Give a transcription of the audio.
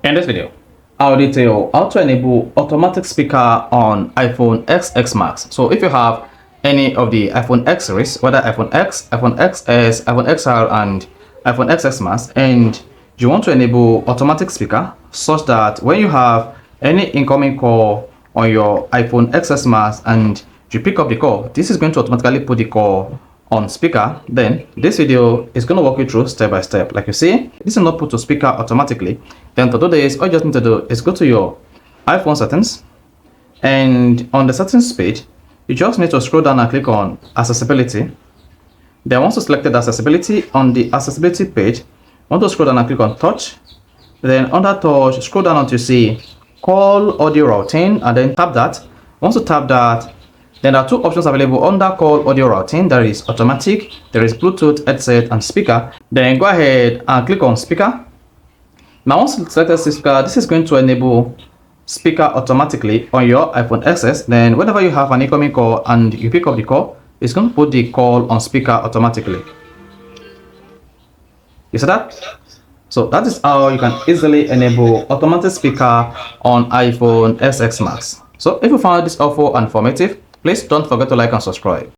In this video, I'll detail how to enable automatic speaker on iPhone XX Max. So if you have any of the iPhone X series, whether iPhone X, iPhone XS, iPhone XR, and iPhone XX Max, and you want to enable automatic speaker such that when you have any incoming call on your iPhone XS Max and you pick up the call, this is going to automatically put the call on speaker. Then this video is going to walk you through step by step. Like you see, this is not put to speaker automatically. Then to do this, all you just need to do is go to your iPhone settings, and on the settings page you just need to scroll down and click on accessibility. Then once you selected accessibility, on the accessibility page, want to scroll down and click on touch. Then under touch, scroll down until you see call audio routing, and then tap that. Once you tap that, then there are two options available under call audio routing. There is automatic, there is Bluetooth, headset, and speaker. Then go ahead and click on speaker. Now once you select speaker, this is going to enable speaker automatically on your iPhone XS. Then whenever you have an incoming call and you pick up the call, it's going to put the call on speaker automatically. You see that? So that is how you can easily enable automatic speaker on iPhone XX Max. So if you found this helpful and informative, please don't forget to like and subscribe.